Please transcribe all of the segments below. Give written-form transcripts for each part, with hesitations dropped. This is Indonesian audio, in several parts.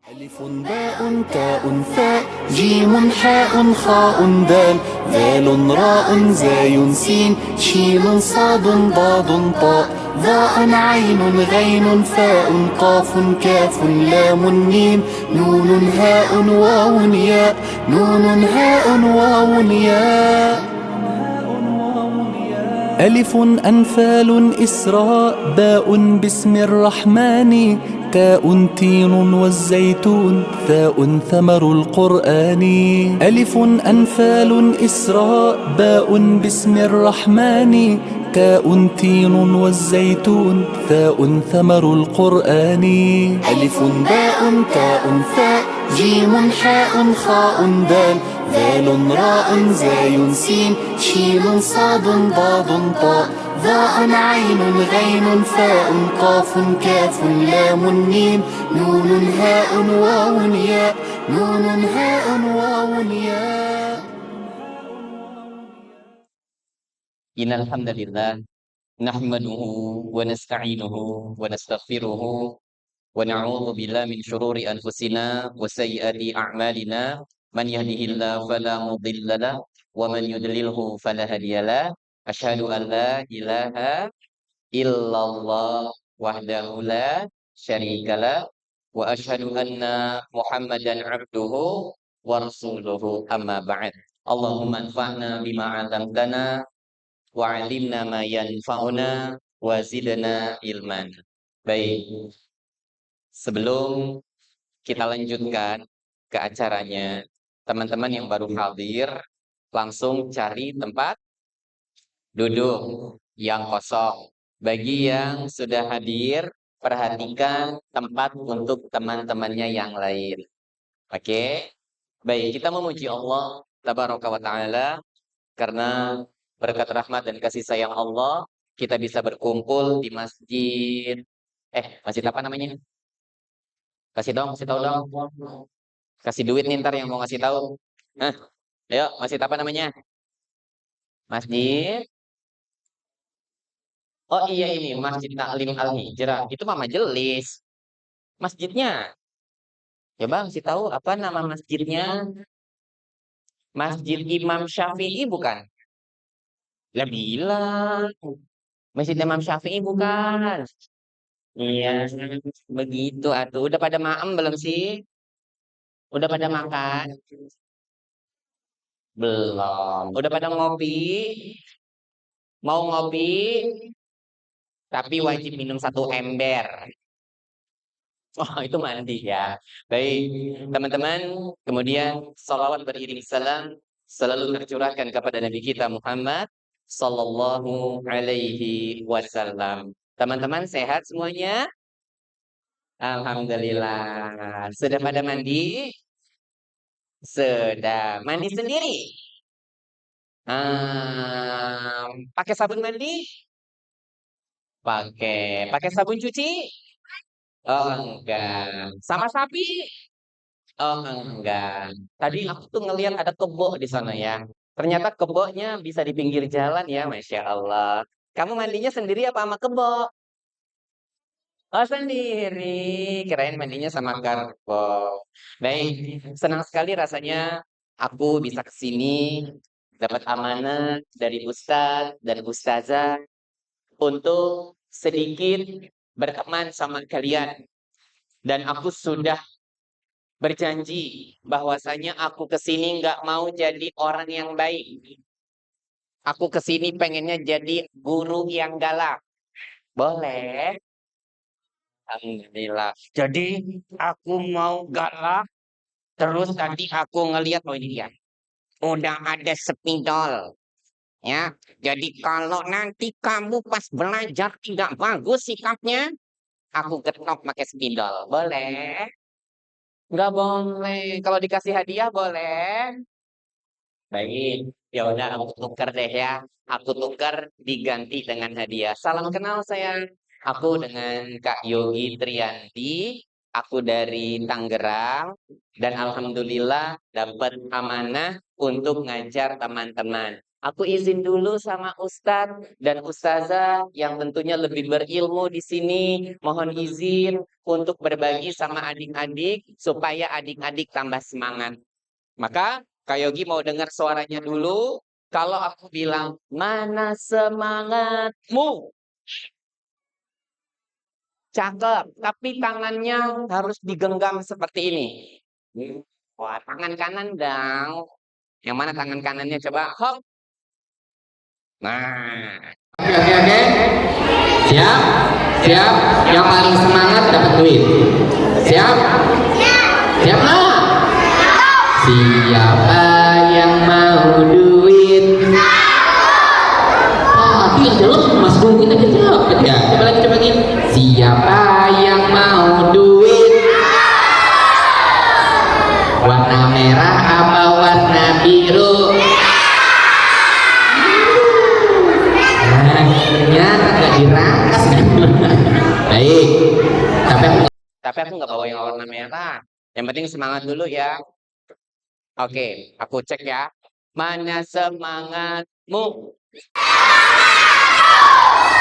ألف باء تاء ثاء جيم حاء خاء دال ذال راء زاي سين شين صاد ضاد طاء ظاء عين غين فاء قاف كاف لام ميم نون هاء واو ياء نون هاء واو ياء ألف أنفال إسراء باء بسم الرحمن تاء تين والزيتون ثاء ثمر القرآن ألف أنفال إسراء باء بسم الرحمن تاء تين والزيتون ثاء ثمر القرآن ألف باء تاء ثاء جيم حاء خاء دال ذال راء زاي سين شين صاد ضاد طاء ظاء عين غين فاء قاف كاف لام ميم نون هاء واو ياء نون هاء واو ياء. Innal hamdalillah nahmaduhu wa nasta'inuhu wa nastaghfiruhu wa na'udzu billahi min syururi anfusina wa sayyiati a'malina man yahdihillahu fala mudhillalah wa man yudlilhu fala hadiyalah asyhadu an la ilaha illallah wahdahu la syarikalah wa asyhadu anna muhammadan abduhu wa rasuluhu amma ba'd. Allahumma anfa'na bima 'allamtana wa'alimna ma yanfa'una wa zidna ilman. Baik, sebelum kita lanjutkan ke acaranya, teman-teman yang baru hadir langsung cari tempat duduk yang kosong. Bagi yang sudah hadir, perhatikan tempat untuk teman-temannya yang lain. Oke? Baik, kita memuji Allah Tabaraka wa Ta'ala karena berkat rahmat dan kasih sayang Allah, kita bisa berkumpul di masjid. Masjid apa namanya? Kasih dong, kasih tahu dong. Kasih duit nih ntar yang mau ngasih tahu. Hah? Ayo, masjid apa namanya? Masjid. Oh iya ini, Masjid Taklim Al-Hijrah. Itu mah majelis. Masjidnya. Ya bang, kasih tahu apa nama masjidnya? Masjid Imam Syafi'i bukan? Lah bilang. Masjid Imam Syafi'i bukan. Iya, begitu atuh. Udah pada maem belum sih? Udah pada makan? Belum. Udah pada ngopi? Mau ngopi? Tapi wajib minum 1 ember. Oh, itu mandi ya. Baik, teman-teman. Kemudian salawat beriring salam selalu tercurahkan kepada Nabi kita Muhammad Sallallahu Alaihi Wasallam. Teman-teman sehat semuanya? Alhamdulillah. Sudah pada mandi? Sudah. Mandi sendiri? Pakai sabun mandi? Pakai. Pakai sabun cuci? Oh, enggak. Sama sapi? Oh, enggak. Tadi aku tuh ngelihat ada kebo di sana ya. Ternyata kebonya bisa di pinggir jalan ya, Masya Allah. Kamu mandinya sendiri apa sama kebo? Oh, sendiri. Kirain mandinya sama karbo. Baik, senang sekali rasanya aku bisa ke sini dapat amanah dari Ustadz dan Ustazah untuk sedikit berteman sama kalian. Dan aku sudah berjanji bahwasanya aku ke sini nggak mau jadi orang yang baik. Aku ke sini pengennya jadi guru yang galak. Boleh? Alhamdulillah. Jadi aku mau galak. Terus tadi aku ngelihat, oh ini dia. Udah ada spidol. Ya, jadi kalau nanti kamu pas belajar tidak bagus sikapnya, aku getok pakai spidol. Boleh? Nggak boleh. Kalau dikasih hadiah boleh. Baik, ya udah aku tuker deh ya. Aku tuker diganti dengan hadiah. Salam kenal sayang. Aku dengan Kak Yogi Trianti. Aku dari Tangerang dan alhamdulillah dapat amanah untuk ngajar teman-teman. Aku izin dulu sama Ustadz dan Ustazah yang tentunya lebih berilmu di sini. Mohon izin untuk berbagi sama adik-adik supaya adik-adik tambah semangat. Maka Kak Yogi mau dengar suaranya dulu. Kalau aku bilang, mana semangatmu? Cakep, tapi tangannya harus digenggam seperti ini. Wah, tangan kanan dong. Yang mana tangan kanannya coba? Hop. Nah, oke, oke, oke. Siap? Siap? Yang paling semangat dapat duit. Siap? Siap nggak? Siapa yang mau duit? Ah, itu yang dalam Mas Duit aja dapat ya. Coba lagi, coba lagi. Siapa yang mau duit? Warna merah apa warna biru? Nah, ternyata nggak dirangkas. Baik. Tapi aku nggak bawa yang warna merah. Yang penting semangat dulu ya. Oke, aku cek ya. Mana semangatmu?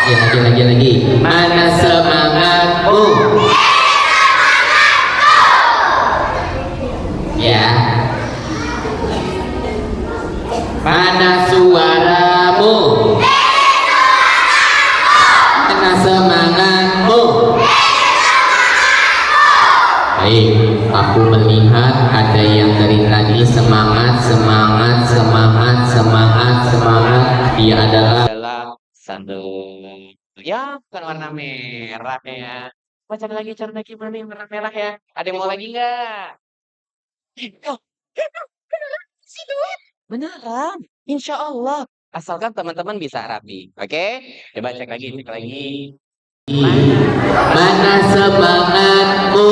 Lagi. Mana semangatmu? Ya. Mana suaramu? Mana semangatmu? Baik, aku melihat ada yang dari tadi semangat. Dia adalah satu. Ya, bukan warna merah ya. Cari lagi mana yang warna merah ya? Ada yang mau lagi nggak? Oh, si duit. Beneran, insya Allah. Asalkan teman-teman bisa rapi, oke? Coba cek lagi. Mana semangatmu?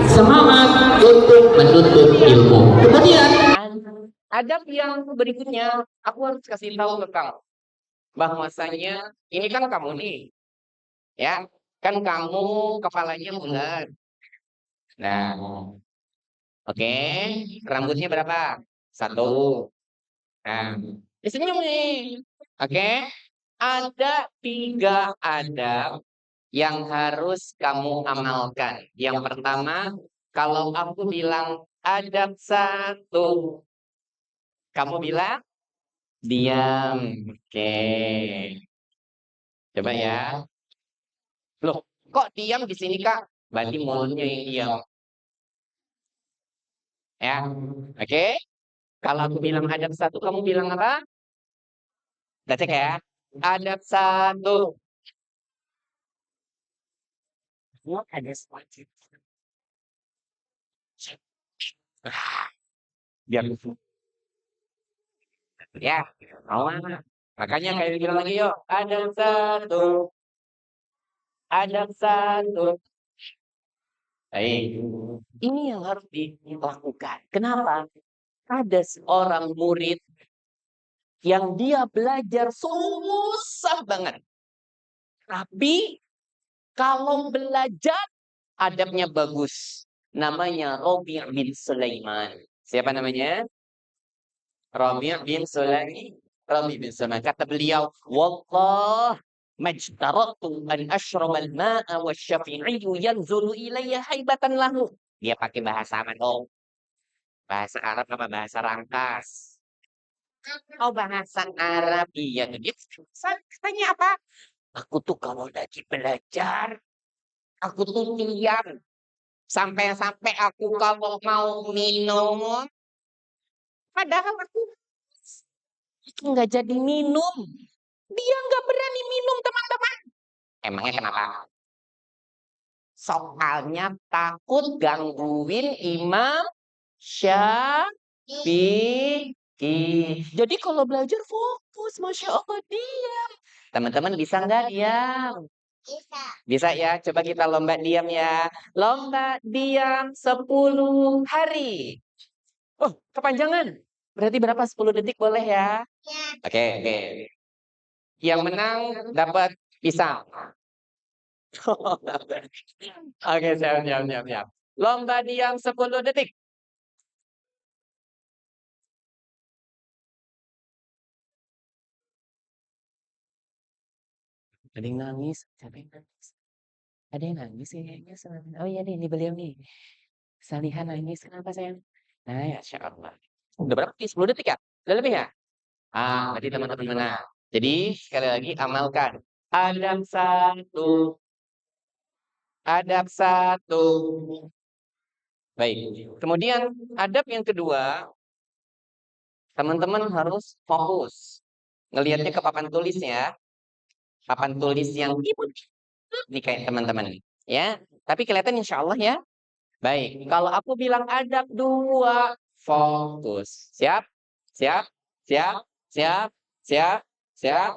Semangat untuk menuntut ilmu. Kemudian adab yang berikutnya, aku harus kasih tahu ke kamu bahwasanya ini kan kamu nih, ya, kan kamu kepalanya bulat. Nah, oke, rambutnya berapa? Satu. Nah, disenyum nih, oke. Ada 3 adab yang harus kamu amalkan. Yang pertama, kalau aku bilang adab 1, kamu bilang diam. Oke. Coba ya. Loh, kok diam di sini, Kak? Berarti mulutnya yang diam. Ya. Oke. Kalau aku bilang adab 1, kamu bilang apa? Kita cek ya. Adab 1. Ada wajib. Biar ya, mau mana? Makanya kayak bilang lagi yuk. Adab 1. Baik. Ini yang harus dilakukan. Kenapa? Ada seorang murid yang dia belajar susah banget. Tapi kalau belajar adabnya bagus. Namanya Rabi' bin Sulaiman. Siapa namanya? Rabi' bin Sulaiman. Kata beliau, Wallah majtaratu an ashrama al-ma'a wa syafi'iyyu yanzulu ilayya haibatan lahu. Dia pakai bahasa apa dong? Bahasa Arab apa bahasa Rangkas? Oh, bahasa Arab. Iya tuh. Dia katanya apa? Aku tuh kalau lagi belajar, aku tuh diam. Sampai-sampai aku kalau mau minum, padahal aku nggak jadi minum. Dia nggak berani minum, teman-teman. Emangnya kenapa? Soalnya takut gangguin Imam Syafi'i. Jadi kalau belajar fokus, Masya Allah diam. Teman-teman bisa nggak diam? Bisa ya, coba kita lomba diam ya. Lomba diam 10 hari. Oh, kepanjangan. Berarti berapa? 10 detik boleh ya? Oke, oke. Yang menang dapat pisang. Oke, siap. Lomba diam 10 detik. Ada yang nangis. Siapa yang nangis? Ada yang nangis kayaknya. Oh iya nih, ini beliau nih. Salihan nangis. Kenapa sayang? Nah, ya Allah. Udah berapa? 10 detik ya? Udah lebih ya? Berarti teman-teman benar. Jadi, sekali lagi amalkan. Adab satu. Adab satu. Baik. Kemudian, adab yang kedua, teman-teman harus fokus. Ngelihatnya ke papan tulis ya. Papan tulis yang ini kayak teman-teman. Ya. Tapi kelihatan insya Allah ya. Baik. Kalau aku bilang adab dua, fokus. Siap? Siap? Siap? Siap? Siap? Siap?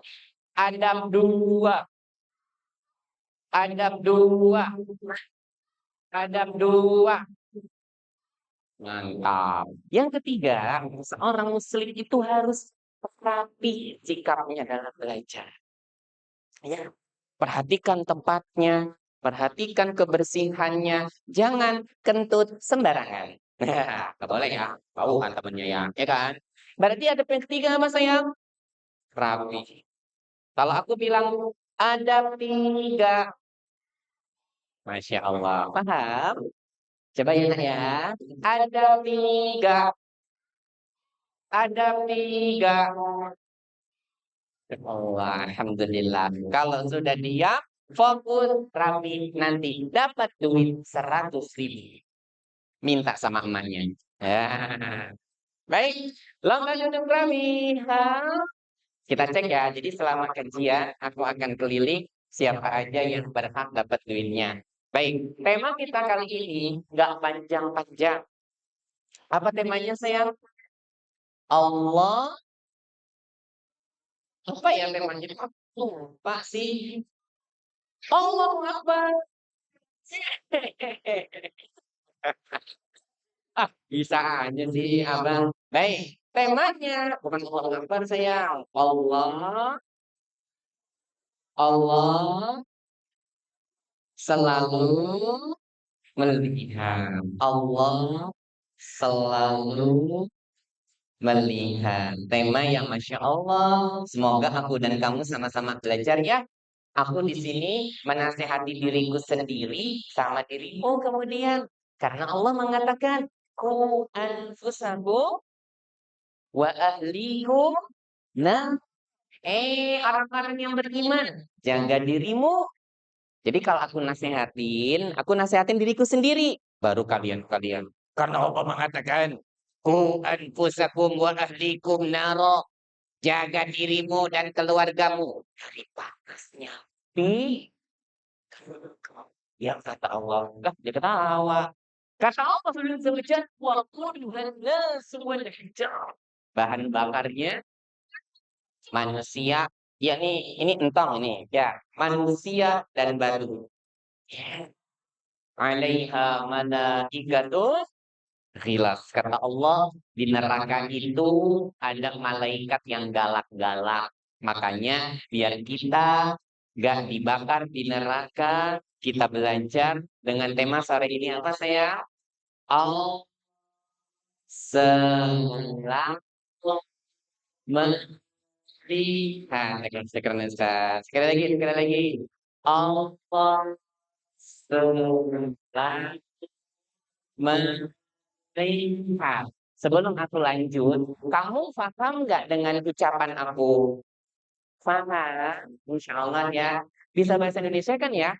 Adab dua. Adab dua. Adab dua. Mantap. Yang ketiga, seorang muslim itu harus rapi sikapnya dalam belajar. Ya, perhatikan tempatnya, perhatikan kebersihannya, jangan kentut sembarangan. Nah, nggak boleh ya, tahu kan temennya ya kan? Berarti ada yang ketiga apa sayang? Rapi. Kalau aku bilang ada tiga, Masya Allah, paham? Coba ya nak ya, ada tiga, ada tiga. Allah, alhamdulillah. Kalau sudah diam, fokus, rapi, nanti dapat duit 100.000. Minta sama emaknya. Ya. Baik, lomba duduk rapi. Kita cek ya. Jadi selama kajian, aku akan keliling siapa aja yang berhak dapat duitnya. Baik, tema kita kali ini nggak panjang-panjang. Apa temanya sayang? Allah. Apa ya temanya? Lupa sih. Allahu Akbar. Bisa aja sih, Abang. Baik, temanya bukan Allahu Akbar sayang. Allah selalu melihat. Allah selalu melihat. Tema yang Masya Allah. Semoga aku dan kamu sama-sama belajar ya. Aku di sini menasehati diriku sendiri sama dirimu kemudian. Karena Allah mengatakan, Ku anfusakum wa ahlikum. Nah, orang-orang yang beriman, jaga dirimu. Jadi kalau aku nasehatin diriku sendiri. Baru kalian. Karena Allah mengatakan, Ku anfusakum wa ahlikum naro. Jaga dirimu dan keluargamu dari panasnya api. Yang kata Allah, dia ketawa. Kata Allah SWT, wa qudha nasu wal hijab. Bahan bakarnya manusia, ya ini entong ini, ya, manusia dan batu. Ya. Alaiha malaikatun ghilaz. Kata Allah, di neraka itu ada malaikat yang galak-galak. Makanya biar kita gak dibakar di neraka, kita belajar dengan tema sore ini apa saya? Allah selalu melihat. Sekali lagi. Allah selalu melihat. Sebelum aku lanjut, kamu paham nggak dengan ucapan aku? Paham? Insya Allah ya. Bisa bahasa Indonesia kan ya?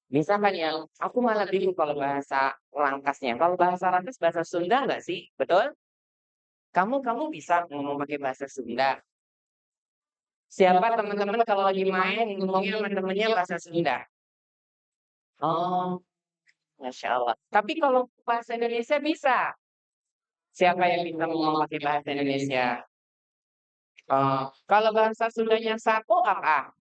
Bisa kan ya? Aku malah bingung kalau bahasa Rangkasnya. Kalau bahasa Rangkas bahasa Sunda nggak sih? Betul? Kamu bisa ngomong pakai bahasa Sunda. Siapa teman-teman kalau lagi main ngomongnya sama temennya bahasa Sunda? Oh, Masya Allah. Tapi kalau bahasa Indonesia bisa. Siapa yang bisa ngomong pakai bahasa Indonesia? Kalau bahasa Sundanya satu apa?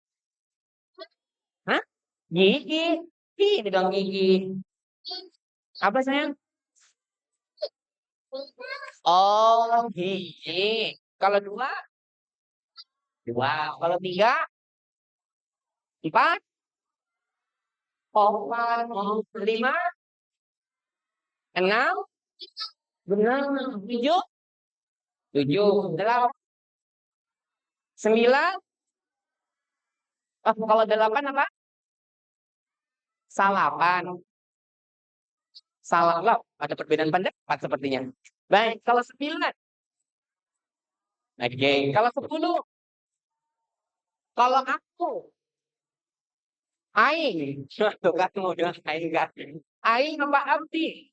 Hah? Gigi. Ini dong gigi. Apa sayang? Oh, gigi. Kalau dua? Dua. Kalau tiga? Empat? Empat. Lima? Enam? Benar. Tujuh? Tujuh. Delapan? Sembilan? Kalau 8 apa? Salapan. Salah lah, ada perbedaan pendapat sepertinya. Baik, kalau 9. Oke, kalau 10. Kalau aku, aing. Tuh kan mau bilang aing kan. Aing apa abdi?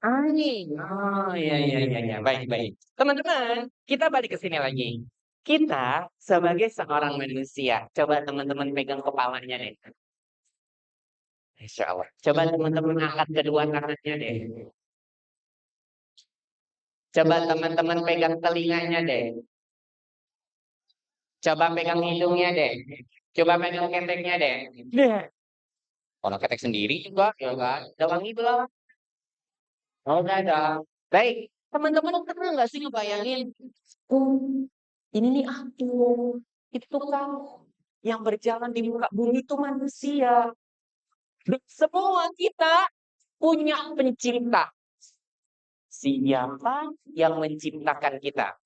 Aing. Oh, iya, iya, iya, iya. Baik, baik. Teman-teman, kita balik ke sini lagi. Kita sebagai seorang manusia, coba teman-teman pegang kepalanya deh. Insya Allah. Coba teman-teman angkat kedua tangannya deh. Coba teman-teman pegang telinganya deh. Coba pegang hidungnya deh. Coba pegang keteknya deh. Deh. Kalau ketek sendiri juga, ya kan? Udah wangi belum? Oh, udah ada. Baik. Teman-teman pernah nggak sih ngebayangin? Oh, ini nih aku. Itu kamu. Yang berjalan di muka bumi itu manusia. Dan semua kita punya pencipta. Siapa yang menciptakan kita?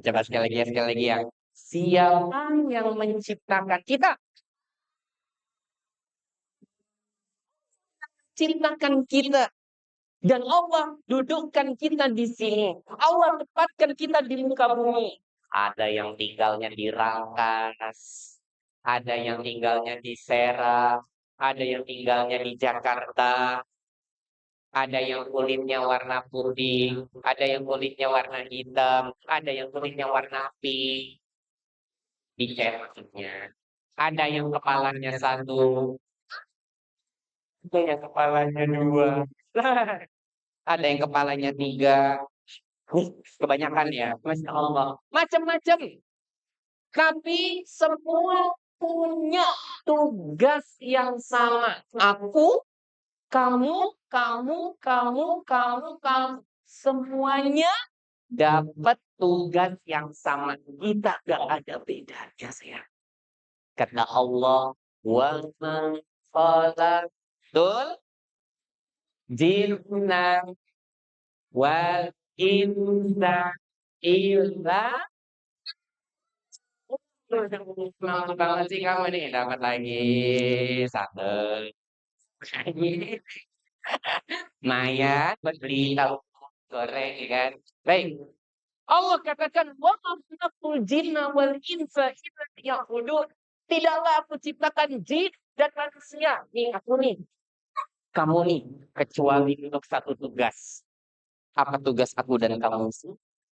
Coba sekali lagi ya. Siapa yang menciptakan kita? Ciptakan kita. Dan Allah dudukkan kita di sini. Allah tempatkan kita di muka bumi. Ada yang tinggalnya di Rangkas. Ada yang tinggalnya di Serang. Ada yang tinggalnya di Jakarta. Ada yang kulitnya warna putih. Ada yang kulitnya warna hitam. Ada yang kulitnya warna pink. Dicat maksudnya. Ada yang kepalanya satu. Ada yang kepalanya dua. Ada yang kepalanya tiga. Kebanyakan ya. Masya Allah. Macam-macam. Tapi semua punya tugas yang sama. Aku, kamu. Semuanya dapat tugas yang sama. Kita gak ada bedanya, sayang. Kata Allah, wa ma khalaqtul jinna wal insa illa. Semangat banget sih kamu nih, dapat lagi satu. Maya beli tahu goreng ya kan. Baik. Allah katakan wa ma khalaqtul jinna wal insa illa liya'budun. Tidaklah aku ciptakan jin dan manusia. Nih aku nih. Kamu nih kecuali untuk satu tugas. Apa tugas aku dan kamu?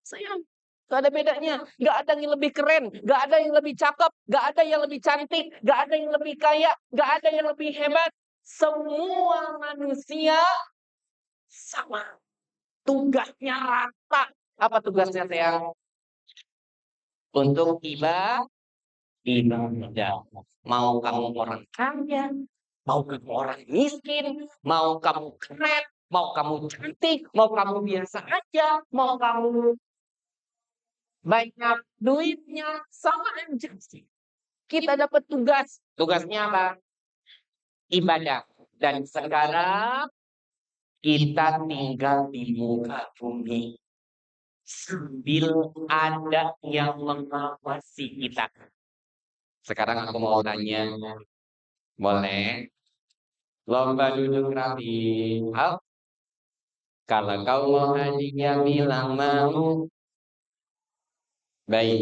Sayang. Gak ada bedanya. Gak ada yang lebih keren. Gak ada yang lebih cakep. Gak ada yang lebih cantik. Gak ada yang lebih kaya. Gak ada yang lebih hebat. Semua manusia sama. Tugasnya rata. Apa tugasnya, sayang? Untuk ibadah. Mau kamu orang kaya. Mau kamu orang miskin. Mau kamu keren. Mau kamu cantik. Mau kamu biasa aja. Mau kamu banyak duitnya, sama aja sih. Kita dapat tugas. Tugasnya apa? Ibadah. Dan sekarang kita tinggal di muka bumi sambil ada yang mengawasi kita. Sekarang aku mau tanya, boleh? Lomba duduk rapi. Kalau kau mau hadiah bilang mau. Baik.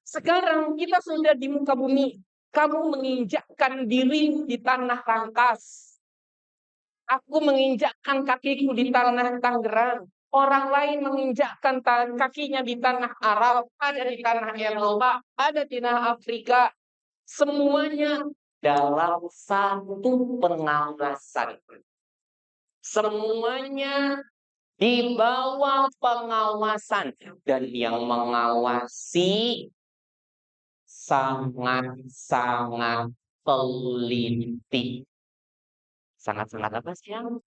Sekarang kita sudah di muka bumi. Kamu menginjakkan diri di tanah Rangkas. Aku menginjakkan kakiku di tanah Tangerang. Orang lain menginjakkan kakinya di tanah Arab. Ada di tanah Eropa. Ada di tanah Afrika. Semuanya dalam satu pengawasan. Semuanya di bawah pengawasan. Dan yang mengawasi sangat-sangat teliti. Sangat-sangat apa sih yang?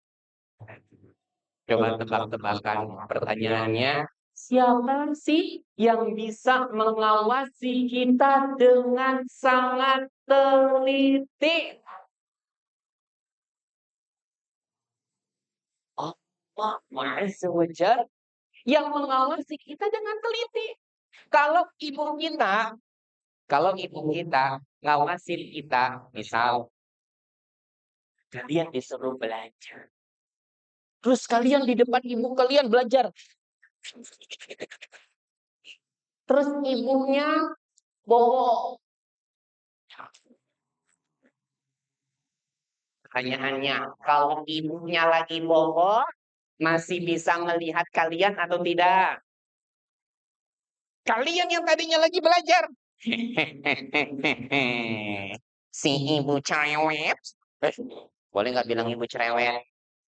Coba tebak-tebakan pertanyaannya. Siapa sih yang bisa mengawasi kita dengan sangat teliti? Allah Azza wa Jalla yang mengawasi kita dengan teliti. Kalau ibu kita ngawasin kita, misal kalian disuruh belajar. Terus kalian di depan ibu kalian belajar. Terus ibunya bohong. Pertanyaannya, kalau ibunya lagi bohong, masih bisa melihat kalian atau tidak? Kalian yang tadinya lagi belajar. Si ibu cerewet. Boleh nggak bilang ibu cerewet?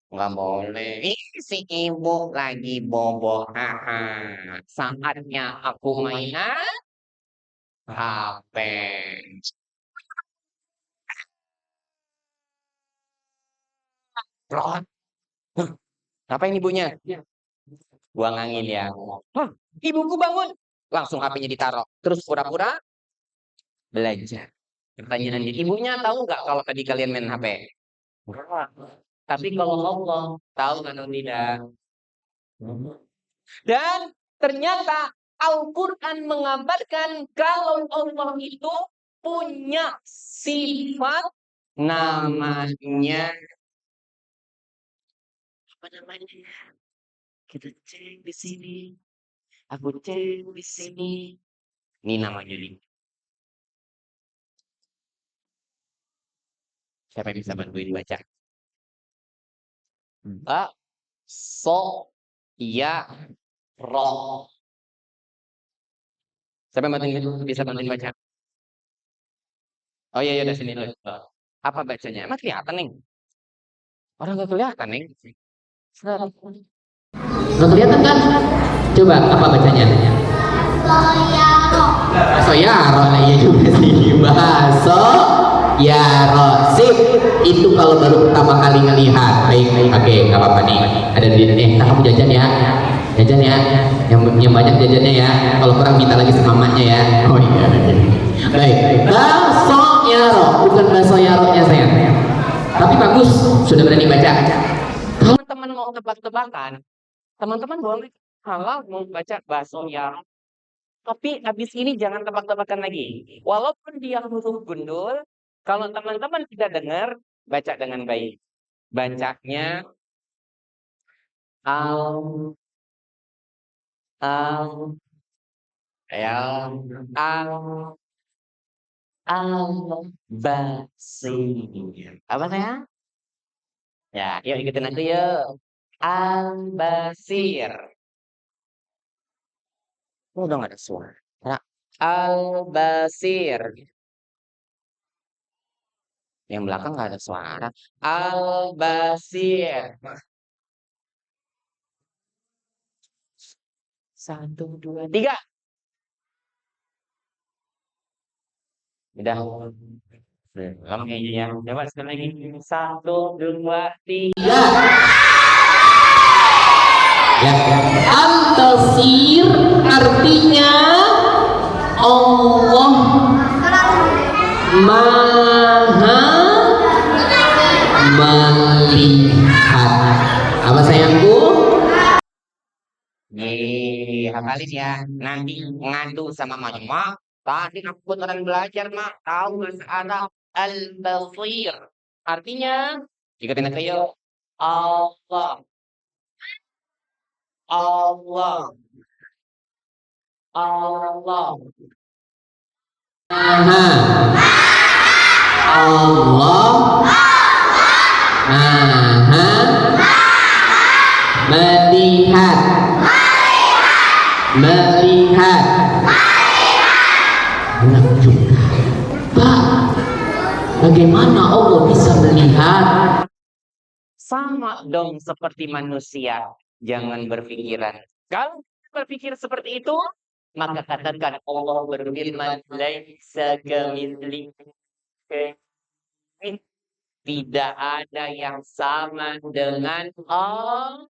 Nggak boleh. Ih, si ibu lagi bobo. Haha. Saatnya aku mainan HP. Plot. Huh, ngapain ibunya? Buang angin ya. Hah, ibuku bangun. Langsung HP-nya ditaruh. Terus pura-pura belajar. Pertanyaannya, ibunya tahu nggak kalau tadi kalian main HP? Enggak. Tapi kalau Allah tahu atau tidak? Dan ternyata Al-Quran mengabarkan kalau Allah itu punya sifat namanya apa namanya? Kita cek di sini, aku cek di sini. Ini namanya nih. Siapa yang bisa bantuin baca? Ba, so, ya, roh. Siapa yang bisa bantuin baca? Oh iya, iya, udah sini dulu. Apa bacanya? Emang kelihatan, Neng? Orang nggak kelihatan, Neng. Nggak kelihatan kan? Coba, apa bacanya? Soyaro, nah iya juga sih. Bahaso, yaro. Sip, itu kalau baru pertama kali ngelihat. Baik, oke, nggak apa-apa nih. Ada di kamu jajan ya. Jajan ya. Yang banyak jajannya ya. Kalau kurang minta lagi sama mamanya ya. Oh iya. Baik, baso yaro, bukan baso yaro nya saya. Tapi bagus, sudah berani baca. Teman-teman mau tebak-tebakan, teman-teman boleh kalau mau baca baso yaro. Tapi habis ini jangan tebak-tebakan lagi. Walaupun dia huruf gundul, kalau teman-teman tidak dengar, baca dengan baik. Bacanya al al al al-basir. Apa saya? Ya, yuk ikutin aku yuk. Al-basir. Oh, udah gak ada suara. Nah, al-basir. Yang belakang gak ada suara. Al-basir. Satu, dua, tiga. Udah. Lama kayaknya ya. Coba sekali lagi. Satu, dua, tiga. Ya. Al-basir artinya Allah Maha melihat. Apa sayangku? Hafalin ya. Nanti ngadu sama mama. Tadi aku beneran belajar, Mak. Tahu bahasa Arab. Al-basir. Artinya, ikutin aku yuk. Allah. Allah. Allah. Maha. Allah Maha melihat. Melihat. Enak juga. Pak, bagaimana Allah bisa melihat? Sama dong seperti manusia. Jangan berpikiran. Kalau berpikir seperti itu, maka katakan Allah berfirman, laisa kamitslihi syai'un. Tidak ada yang sama dengan Allah.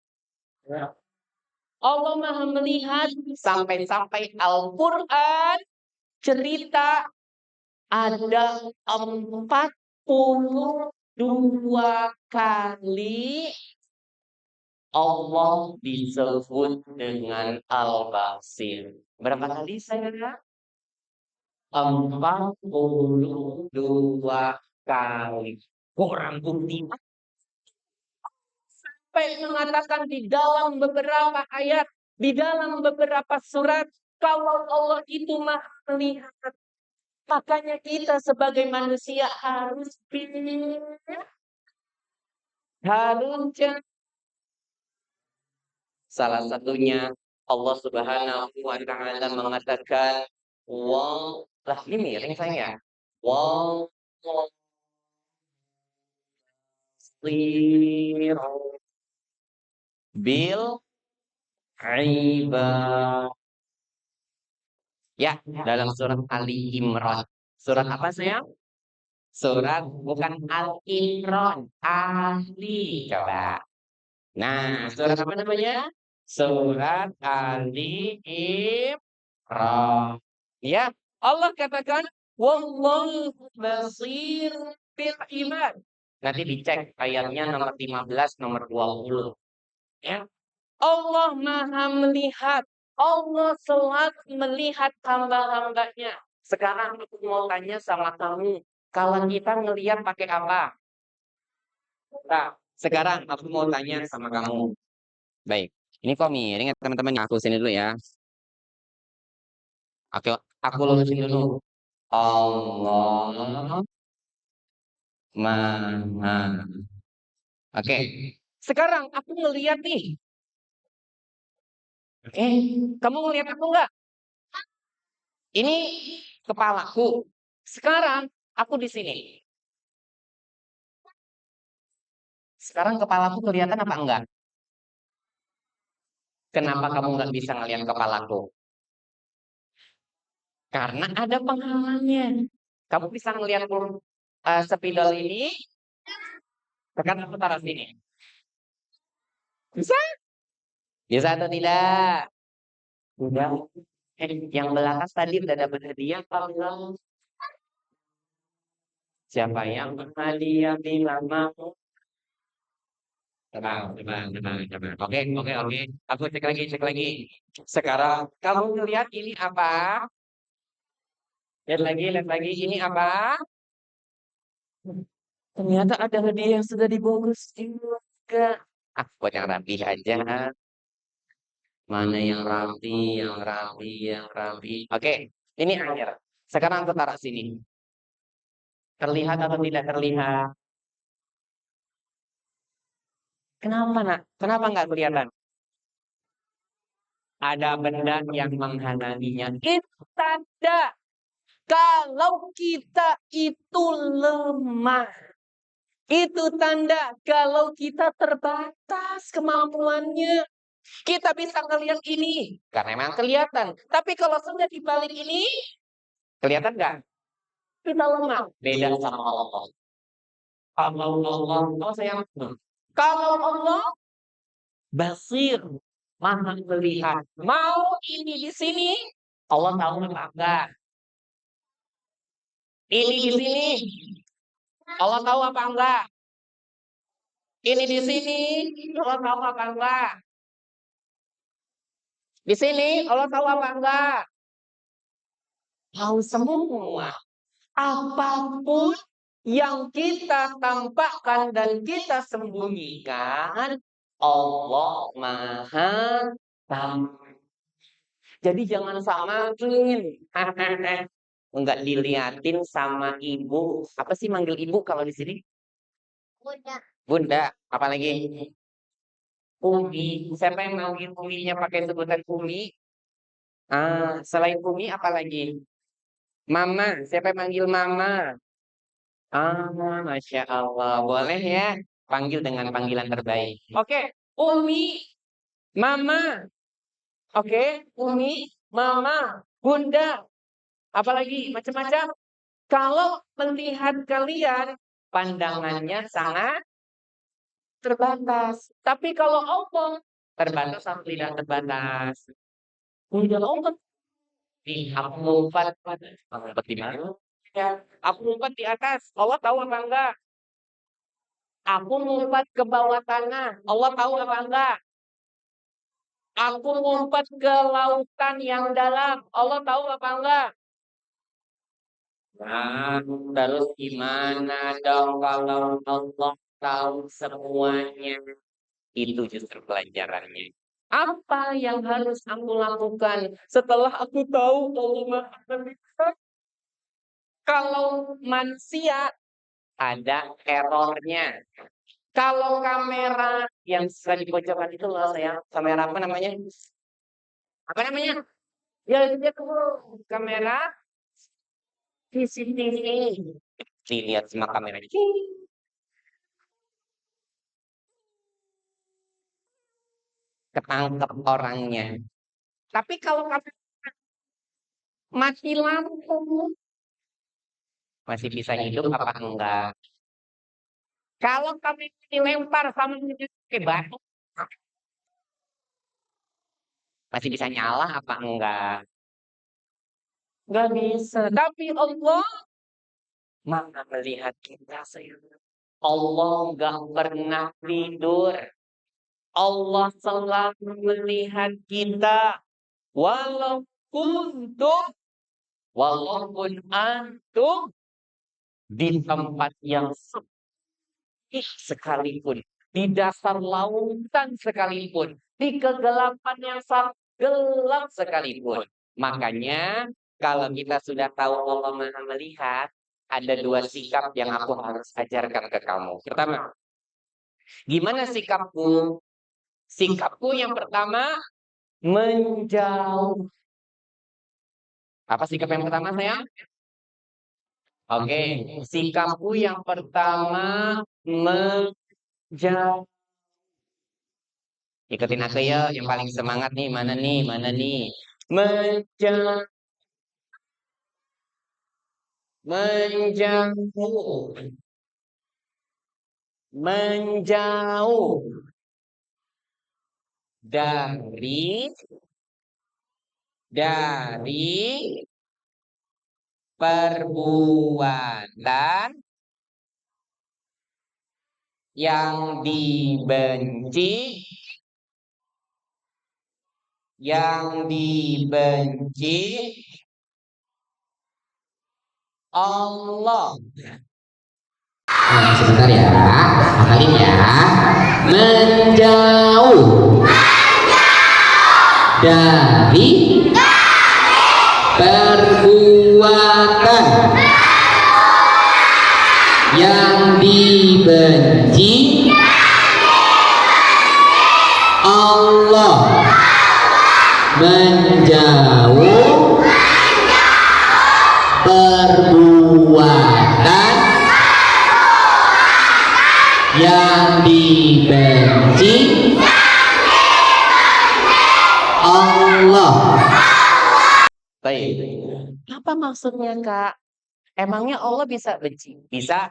Allah Maha melihat sampai-sampai Al-Quran cerita ada 42 kali Allah disebut dengan Al-Basir. Berapa kali saya? 42 kali. Kurang bukti sampai mengatakan di dalam beberapa ayat, di dalam beberapa surat, kalau Allah itu Maha melihat. Makanya kita sebagai manusia harus harus salah satunya Allah Subhanahu wa taala mengatakan, "Wal" lah ini miring saya. "Wal basir bil ibad." Ya, dalam surat Ali Imran. Surat apa sayang? Surat bukan Al-Imran, Ali. Coba. Nah, surat apa namanya? Surat Ali Imran. Ya, Allah katakan, "Wallahu basir bil ibad." Nanti dicek ayatnya nomor 15, nomor 20. Ya. Allah Maha melihat. Allah selalu melihat hamba-hambanya. Sekarang aku mau tanya sama kamu, kalau kita ngelihat pakai apa? Nah, sekarang aku mau tanya sama kamu. Baik, ini kok miring ya teman-teman? Aku sini dulu ya. Oke, aku lurusin dulu. Allah Maha. Oke, sekarang aku ngelihat nih. Kamu ngelihat aku nggak? Ini kepalaku. Sekarang aku di sini. Sekarang kepalaku kelihatan apa enggak? Kenapa kamu nggak bisa ngelihat kepalaku? Karena ada penghalangnya. Kamu bisa ngelihat spidol ini, tekan aku taruh sini. Bisa? Bisa atau tidak? Udah. Yang belakang tadi udah dapat hadiah apa belum? Siapa yang berhadiah bilang mau? Coba. Oke. Aku cek lagi. Sekarang kamu ngelihat ini apa? Lihat lagi. Ini apa? Ternyata ada hadiah yang sudah dibungkus juga. Buat yang rapi aja. Mana yang rapi. Oke, ini akhir. Sekarang aku taruh sini. Terlihat atau tidak terlihat? Kenapa nak? Kenapa nggak kelihatan? Ada benda yang menghalanginya. Itu tanda kalau kita itu lemah. Itu tanda kalau kita terbatas kemampuannya. Kita bisa ngelihat ini karena memang kelihatan. Tapi kalau sudah dibalik ini, kelihatan nggak? Kita lemah. Beda sama Allah. Kalau Allah basir, maha melihat. Mau ini di sini, Allah tahu apa enggak? Ini di sini, Allah tahu apa enggak? Ini di sini, Allah tahu apa enggak? Di sini, Allah tahu apa enggak? Tahu semua. Apapun yang kita tampakkan dan kita sembunyikan, Allah Maha tahu. Jadi jangan samain. Enggak diliatin sama ibu. Apa sih manggil ibu kalau di sini? Bunda. Apalagi? Umi. Siapa yang manggil uminya pakai sebutan umi? Selain umi apalagi? Mama. Siapa yang manggil mama? Masya Allah. Boleh ya. Panggil dengan panggilan terbaik. Oke. Umi. Mama. Oke. Umi. Mama. Bunda. Apalagi macam-macam. Kalau melihat kalian, pandangannya sangat terbatas. Tapi kalau Allah, terbatas atau tidak terbatas? Tidak Allah. Aku lompat. Lompat di mana? Ya, aku lompat di atas. Allah tahu apa enggak? Aku ngumpat ke bawah tanah. Allah tahu apa enggak? Aku ngumpat ke lautan yang dalam. Allah tahu apa enggak? Nah, terus gimana dong kalau Allah tahu semuanya? Itu justru pelajarannya. Apa yang harus aku lakukan setelah aku tahu Allah Maha Melihat? Kalau manusia ada errornya. Kalau kamera yang suka dipojokkan itu loh saya, kamera apa namanya? Apa namanya? Ya itu kamera CCTV. Dilihat semua kameranya. Ketangkep orangnya. Tapi kalau kamera mati lampu, masih bisa hidup apa enggak? Kalau kami dilempar sama ke batu, masih bisa nyala apa enggak? Enggak bisa. Tapi Allah Maha melihat kita sayang. Allah enggak pernah tidur. Allah selalu melihat kita. Walaupun antum di tempat yang sepi sekalipun, di dasar lautan sekalipun, di kegelapan yang sangat gelap sekalipun. Makanya kalau kita sudah tahu Allah Maha melihat, ada dua sikap yang aku harus ajarkan ke kamu. Pertama, gimana sikapku? Sikapku yang pertama, menjauh. Apa sikap yang pertama, sayang? Oke, sikapku yang pertama menjauh. Ikutin aku ya, yang paling semangat nih, mana nih, mana nih? Menjauh, menjauh, menjauh dari perbuatan yang dibenci Allah. Nah, sebentar ya, hafalin ya. Menjauh dari perbuatan yang dibenci Allah. Menjauh perbuatan yang dibenci Allah. Baik. Apa maksudnya, Kak? Emangnya Allah bisa benci? Bisa.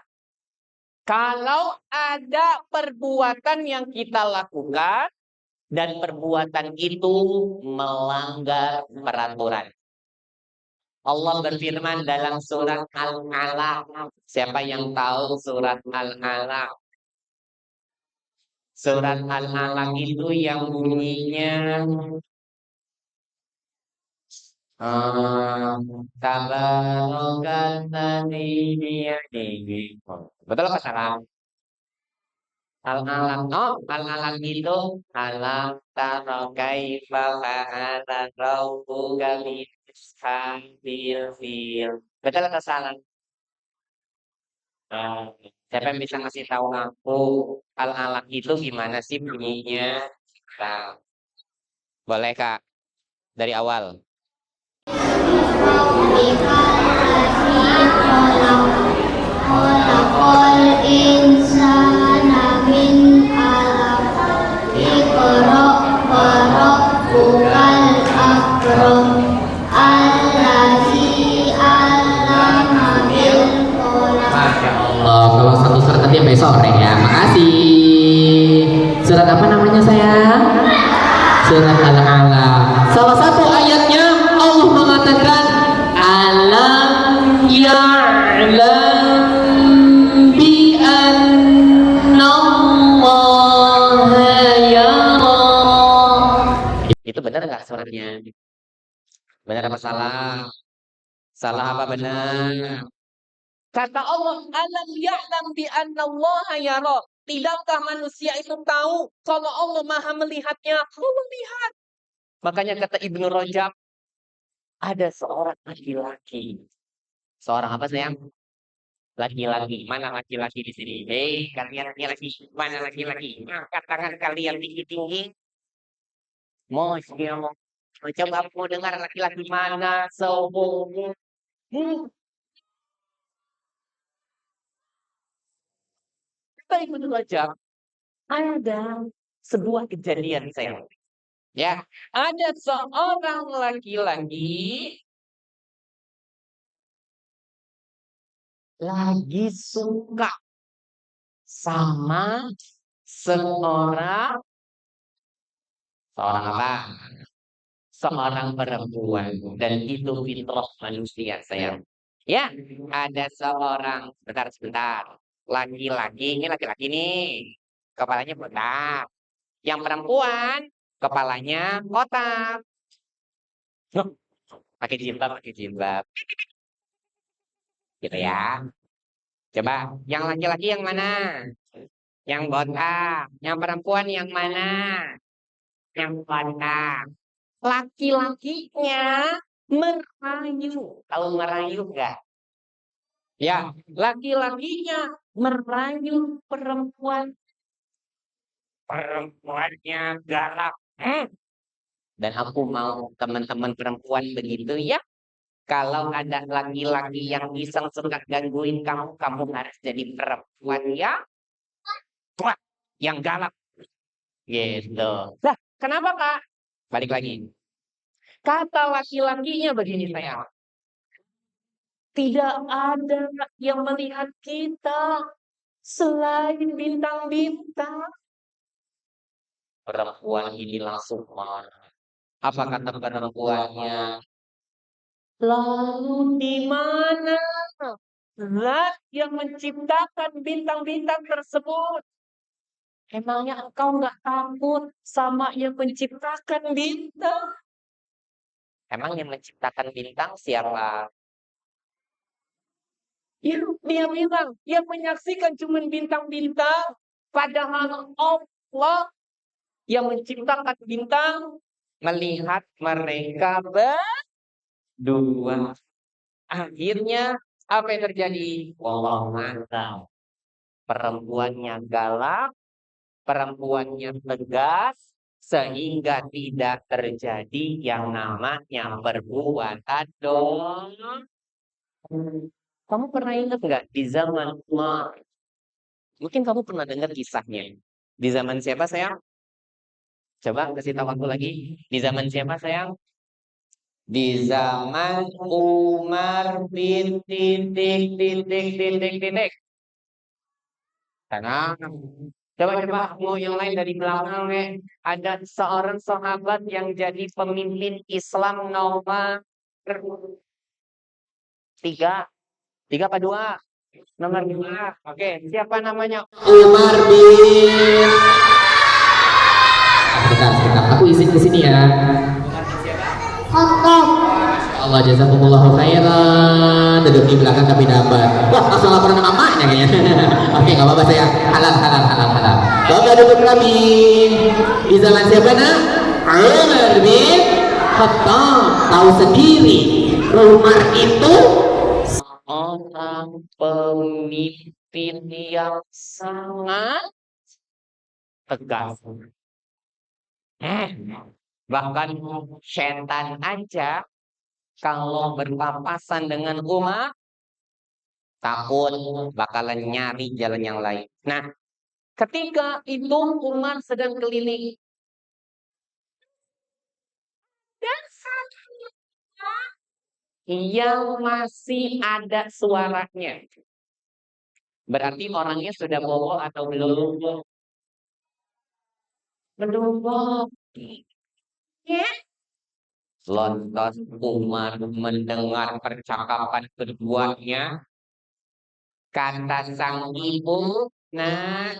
Kalau ada perbuatan yang kita lakukan dan perbuatan itu melanggar peraturan. Allah berfirman dalam surat Al-Alaq. Siapa yang tahu surat Al-Alaq? Surat Al-Alaq itu yang bunyinya Tabarakalladzii biyadihi. Betul apa salah? Al-Alaq. Oh, Al-Alaq itu alam tara kaifa fa'ala rabbuka bi ashabil fil. Betul atau salah? Siapa yang bisa ngasih tahu aku Al-Alaq itu gimana sih bunyinya? Nah, boleh Kak? Dari awal. Khalaqal insana min 'alaq. Iqra wa rabbukal akram. Allazi 'allama bil qalam. Masya Allah, kalau satu surat tadi sampai sore ya. Makasih. Surat apa namanya sayang? Surat Al-Alaq. Salah satu ayatnya Allah mengatakan alam ya'lam bi anna Benar nggak suratnya? Benar apa salah? Salah apa benar? Kata Allah, alam ya'lam bi annallaha yara. Tidakkah manusia itu tahu kalau Allah Maha melihatnya? Allah melihat. Makanya kata Ibnu Rajab, ada seorang laki-laki. Seorang apa sayang? Laki-laki. Mana laki-laki di sini? Hei, kalian laki-laki. Mana laki-laki? Angkat tangan kalian tinggi-tinggi. Masya Allah. Coba aku dengar laki-laki mana sombong. Kata Ibnu Rajab, ada sebuah kejadian sayang. Ya, ada seorang laki-laki lagi suka sama seorang apa? Seorang perempuan dan itu fitrah manusia sayang. Ya, ada seorang sebentar. Laki-laki ini laki-laki nih. Kepalanya botak. Yang perempuan kepalanya kotak. Loh, pakai jilbab. Gitu ya. Coba, yang laki-laki yang mana? Yang botak. Yang perempuan yang mana? Yang botak. Laki-lakinya merayu. Tahu merayu enggak? Ya, laki-lakinya merayu perempuan. Perempuannya galak. Dan aku mau teman-teman perempuan begitu ya. Kalau ada laki-laki yang iseng suka gangguin kamu, kamu harus jadi perempuan ya. Wah, yang galak. Gitu. Nah, kenapa Kak? Balik lagi. Kata laki-lakinya begini sayang. Tidak ada yang melihat kita selain bintang-bintang. Perempuan ini langsung marah. Apa kata perempuannya? Lalu di mana zat yang menciptakan bintang-bintang tersebut? Emangnya engkau nggak takut sama yang menciptakan bintang? Emang yang menciptakan bintang siapa? Ya, dia bilang, yang menyaksikan cuma bintang-bintang. Padahal Allah yang menciptakan bintang melihat mereka berdua. Akhirnya apa yang terjadi? Allah mantap. Perempuannya galak, perempuannya tegas, sehingga tidak terjadi yang namanya perbuatan dosa. Kamu pernah ingat nggak di zaman Umar? Mungkin kamu pernah dengar kisahnya. Di zaman siapa sayang? Coba kasih tahu aku lagi. Di zaman siapa sayang? Di zaman Umar bin titik. Tenang. Coba mau yang lain dari belakang ada seorang sahabat yang jadi pemimpin Islam nomor 3. 3 apa 2? Nomor 2. Oke, siapa namanya? Umar bin. Sebentar. Aku izin ke sini ya. Khattab. Allah jazakumullahu khairan. Duduk di belakang kami dapat. Wah, langsung laporan sama mamanya kayaknya. Oke, nggak apa-apa saya. Halal. Bapak duduk kami. Di zaman siapa nak? Umar bin Khattab. Tahu sendiri. Umar itu orang pemimpin yang sangat tegas. Bahkan setan aja kalau berpapasan dengan Umar takut bakalan nyari jalan yang lain. Nah, ketika itu Umar sedang keliling dan yang masih ada suaranya. Berarti orangnya sudah bohong atau belum? Belum bohong. Ya. Lantas Umar mendengar percakapan keduanya. Kata sang ibu, nah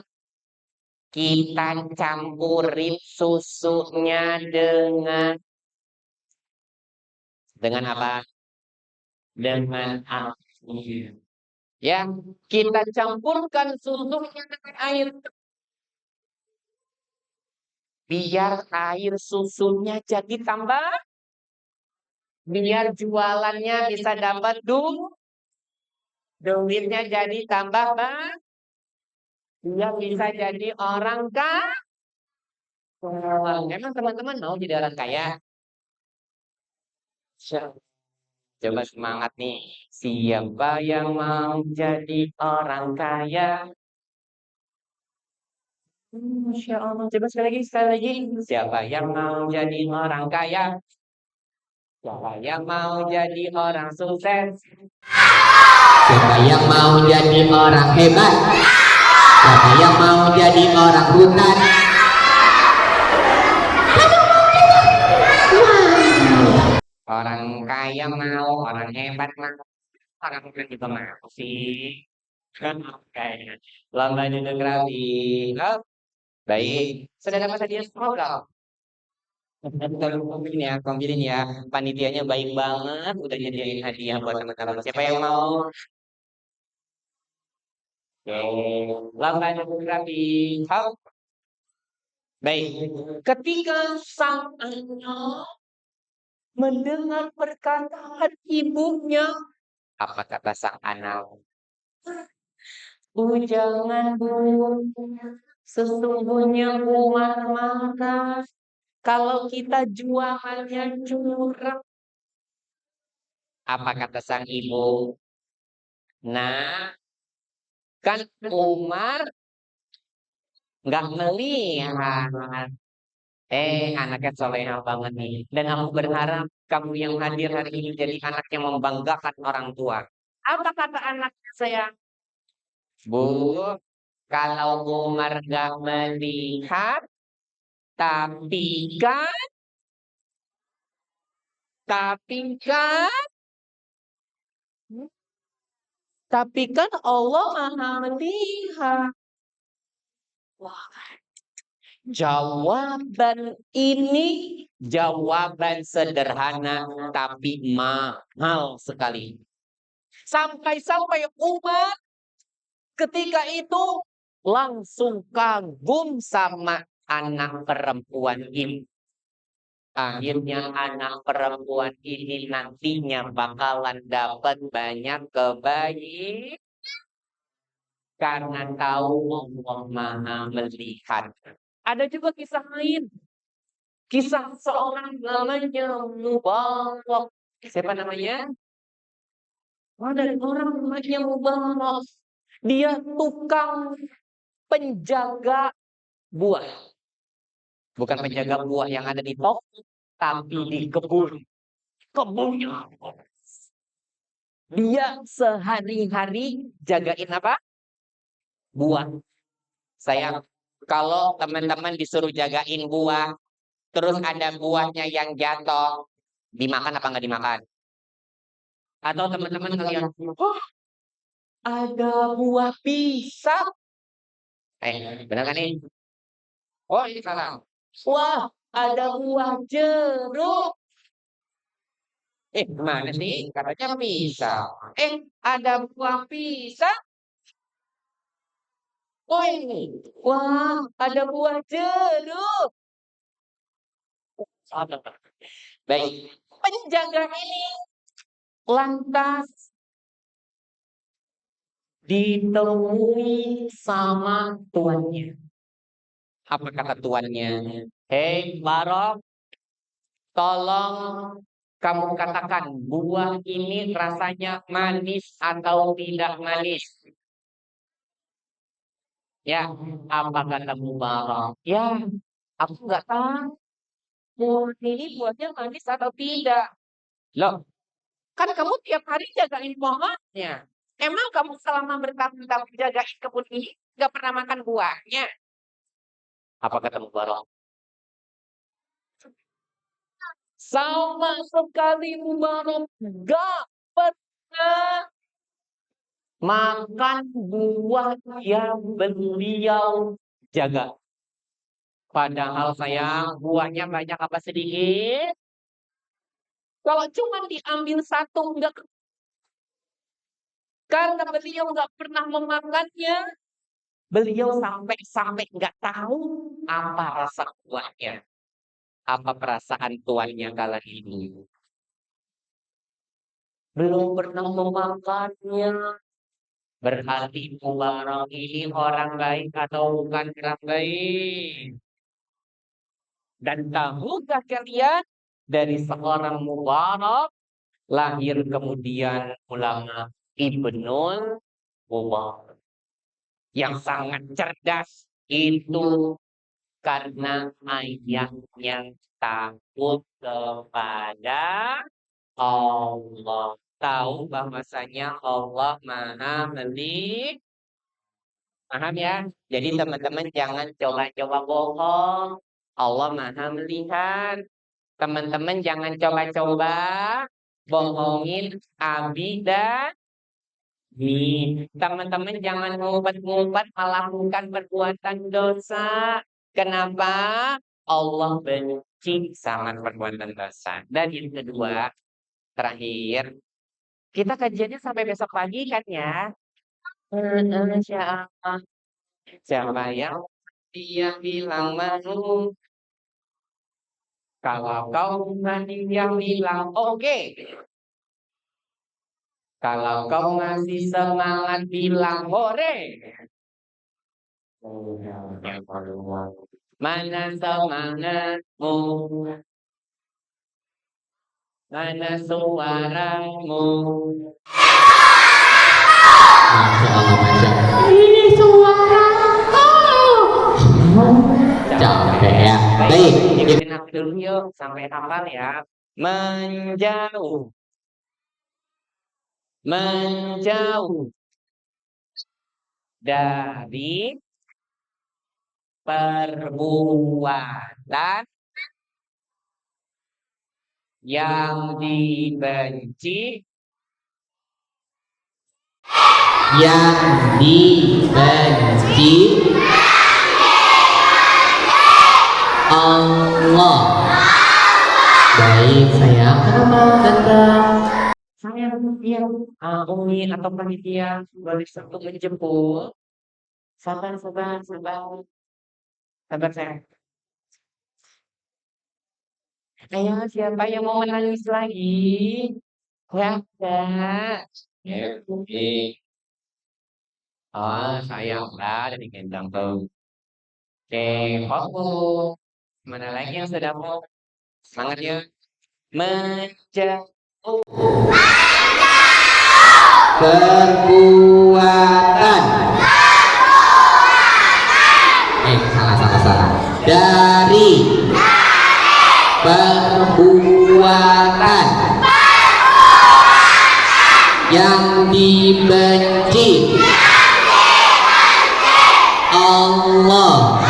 kita campurin susunya dengan Dengan apa? Dengan air. Ya, kita campurkan susunya dengan air. Biar air susunya jadi tambah. Biar jualannya bisa dapat duitnya jadi tambah bang. Dia bisa jadi orang kaya. Emang teman-teman mau jadi orang kaya? Coba semangat nih. Siapa yang mau jadi orang kaya? Masya Allah. Coba sekali lagi. Siapa yang mau jadi orang kaya? Siapa yang mau jadi orang sukses? Siapa yang mau jadi orang hebat? Siapa yang mau jadi orang hutan? Orang kaya mau, orang hebat mau, orang hutan juga mau sih. Kayaknya. Lomba geografi. Oh, baik. Sudah dapat hadiah semua belum? Kombilin ya, kombilin ya. Panitianya baik banget, udah nyediain hadiah buat teman-teman. Siapa yang mau? Oke, lomba geografi. Hop. Baik. Ketika sang anak mendengar perkataan ibunya, apa kata sang anak? Bu, jangan bu. Sesungguhnya Umar marah kalau kita jualannya curang. Apa kata sang ibu? Nah, kan Umar nggak melihat. Anaknya soleha banget nih. Dan aku berharap kamu yang hadir hari ini jadi anak yang membanggakan orang tua. Apa kata anaknya saya? Bu, kalau Umar nggak melihat, tapi kan, tapi kan, tapi kan Allah Maha melihat. Wah, jawaban ini jawaban sederhana tapi mahal sekali. Sampai-sampai Umar ketika itu langsung kagum sama anak perempuan ini. Akhirnya anak perempuan ini nantinya bakalan dapat banyak kebaikan karena tahu Allah Maha melihat. Ada juga kisah lain. Kisah seorang namanya Mubarak. Siapa namanya? Ada orang namanya Mubarak. Dia tukang penjaga buah. Bukan penjaga buah yang ada di toko, tapi di kebun. Kebunnya. Dia sehari-hari jagain apa? Buah. Saya kalau teman-teman disuruh jagain buah, terus ada buahnya yang jatuh, dimakan apa nggak dimakan? Atau teman-teman ngeliat, oh, ada buah pisang. Benar kan nih? Oh, ini salah. Wah, ada buah jeruk. Mana sih? Katanya pisang. Ada buah pisang. Oh, ini. Wah, ada buah jeruk. Baik. Penjaga ini lantas ditemui sama tuannya. Apa kata tuannya? Hei, Barok, tolong kamu katakan buah ini rasanya manis atau tidak manis? Ya, apa kata Mubarak? Ya, aku nggak tahu. Buah ini buahnya manis atau tidak? Loh, kan kamu tiap hari jagain pohonnya. Emang kamu selama bertahun-tahun jagain kebun ini nggak pernah makan buahnya? Apa kata Mubarak? Sama sekali Mubarak nggak pernah makan buah yang beliau jaga. Padahal sayang, buahnya banyak apa sedikit? Kalau cuma diambil satu enggak, karena beliau nggak pernah memakannya, beliau sampai nggak tahu apa rasa tuannya, apa perasaan tuannya kala itu. Belum pernah memakannya. Berarti Mubarak ini orang baik atau bukan orang baik? Dan tahukah kalian dari seorang Mubarak lahir kemudian ulama Ibnul Mubarak yang sangat cerdas itu karena ayahnya takut kepada Allah. Tahu bahwasanya Allah Maha melihat. Paham ya? Jadi teman-teman jangan coba-coba bohong. Allah Maha melihat. Teman-teman jangan coba-coba bohongin Abi dan Mi. Teman-teman jangan ngumpet-ngumpet melakukan perbuatan dosa. Kenapa? Allah benci sama perbuatan dosa. Dan yang kedua, terakhir, kita kajiannya sampai besok pagi kan ya? Insya Allah. Siapa yang dia bilang mau? Kalau kau nanti yang bilang oke. Kalau kau masih semangat bilang hore. Mana semangatmu? Mana suaramu? Masya Allah, Masya Allah. Ini suara. Capek ya. Baik. Ikutin aku dulu yuk sampai hafal ya. Menjauh. Menjauh dari perbuatan yang dibenci, Yang dibenci Allah. Baik sayang. Kenapa tante? saya Umi atau panitia boleh satu menjemput. Sabar saya. Ayo siapa yang mau menangis lagi? Ya, enggak. Oh, sayang lah dari gendang tuh. Oke, fokus. Mana lagi yang sudah mau? Semangat ya. Menjauh. Perbuatan. Salah. Dari perbuatan yang dibenci Allah.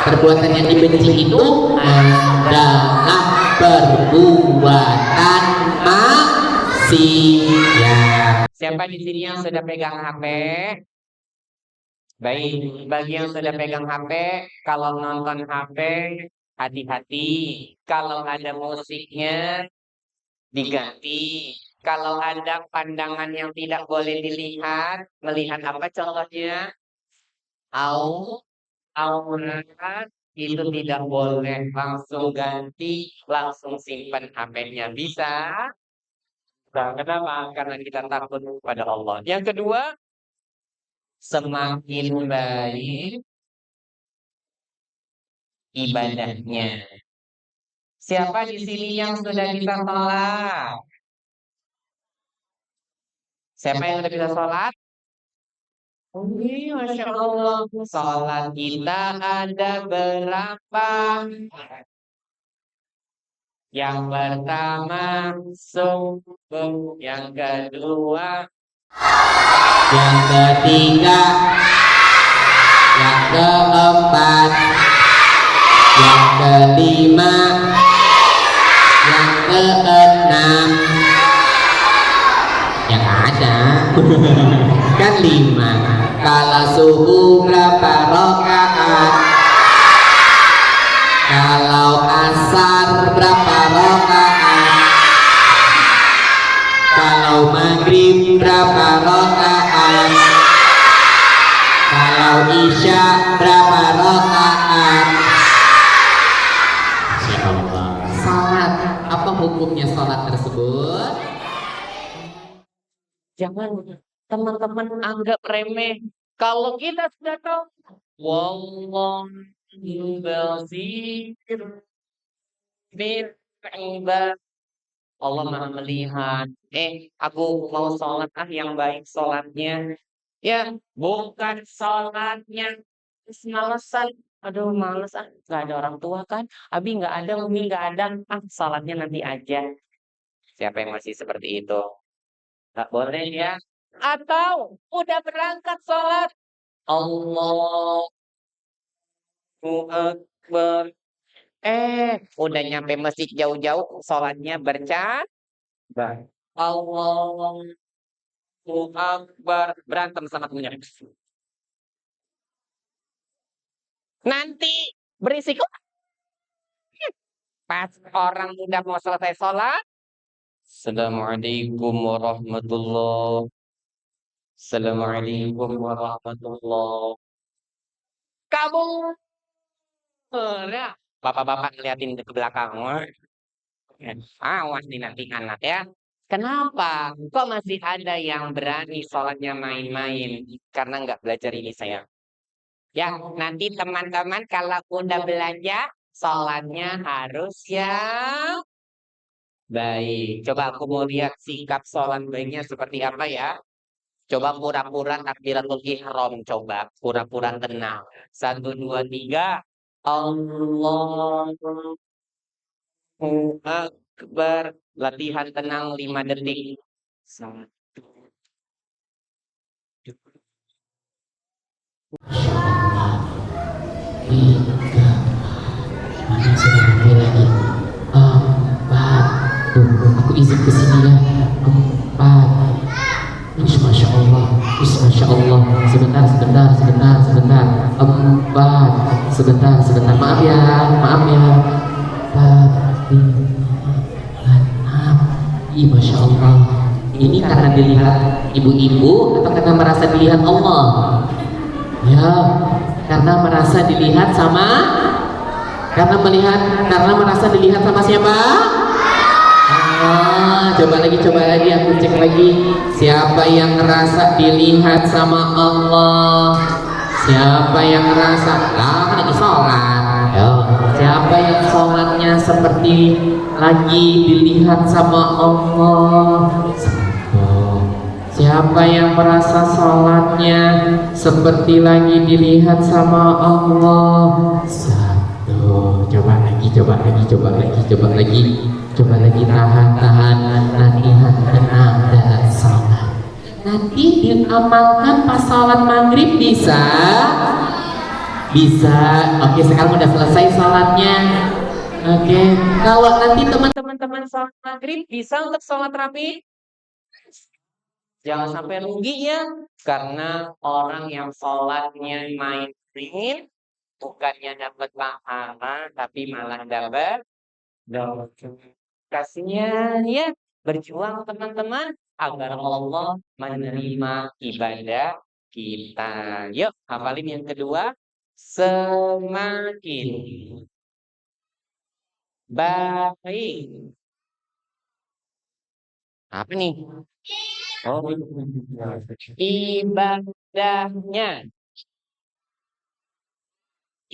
Perbuatan yang dibenci itu adalah perbuatan maksiat. Siapa di sini yang sudah pegang HP? Baik, bagi yang sudah pegang HP, kalau nonton HP, hati-hati. Kalau ada musiknya, diganti. Kalau ada pandangan yang tidak boleh dilihat, melihat apa contohnya? Aurat itu tidak boleh. Langsung ganti, langsung simpan HP-nya. Bisa? Nah, kenapa? Karena kita takut kepada Allah. Yang kedua, semakin baik ibadahnya. Siapa di sini yang sudah bisa sholat? Siapa yang sudah bisa sholat? Masya Allah. Sholat kita ada berapa? Yang pertama subuh, yang kedua, yang ketiga, yang keempat, yang kelima, yang keenam, yang ada kan 5. Kalau subuh berapa rakaat? Kalau maghrib berapa rakaat? Kalau isya berapa rakaat? Masya Allah. Salat, apa hukumnya salat tersebut? Jangan teman-teman anggap remeh. Kalau kita sudah tahu, wallahu basir bil ibad. Allah Maha melihat. Aku mau sholat yang baik sholatnya. Ya, bukan sholatnya. Terus malesan. Aduh, males nggak ada orang tua kan? Abi nggak ada, Umi nggak ada. Sholatnya nanti aja. Siapa yang masih seperti itu? Tak boleh ya. Atau udah berangkat sholat. Allahu Akbar. Udah nyampe masjid jauh-jauh, sholatnya bercabang. Allahu Akbar. Berantem sama temennya. Nanti berisiko. Pas orang udah mau selesai sholat. Assalamualaikum warahmatullahi. Assalamualaikum warahmatullahi. Kamu ya, bapak-bapak ngeliatin ke belakang. Awas nih nanti anak ya. Kenapa? Kok masih ada yang berani sholatnya main-main? Karena nggak belajar ini sayang. Ya, nanti teman-teman kalau udah belajar, sholatnya harus yang baik. Coba aku mau lihat sikap sholat baiknya seperti apa ya. Coba pura-pura takbiratul ihram. Coba pura-pura tenang. 1, 2, 3. Allahu Akbar. Latihan tenang 5 detik. 1, 2. Tiga. Mana sudah sampai lagi? Empat. Aku izin ke sini ya. Empat. Masya Allah. Masya Allah. Sebentar. Empat. Sebentar. Maaf ya. Empat. 5, 6. Masya Allah. Ini karena dilihat ibu-ibu atau karena merasa dilihat Allah? Ya, karena merasa dilihat sama, karena merasa dilihat sama siapa? Coba lagi, aku cek lagi. Siapa yang merasa dilihat sama Allah? Siapa yang merasa? Lagi sholat. Siapa yang sholatnya seperti lagi dilihat sama Allah? Siapa yang merasa sholatnya seperti lagi dilihat sama Allah? 1. Coba lagi, tahan, latihan tenang dalam sholat. Nanti diamalkan pas sholat maghrib bisa. Oke, sekarang udah selesai sholatnya. Oke, kalau nanti Teman-teman sholat maghrib bisa untuk sholat rapi. Jangan sampai rugi ya. Karena orang yang sholatnya main-main, bukannya dapat pahala, tapi malah dapat dosa. Kasihnya ya, berjuang teman-teman agar Allah menerima ibadah kita. Yuk, hafalin yang kedua. Semakin baik. Apa nih? Oh,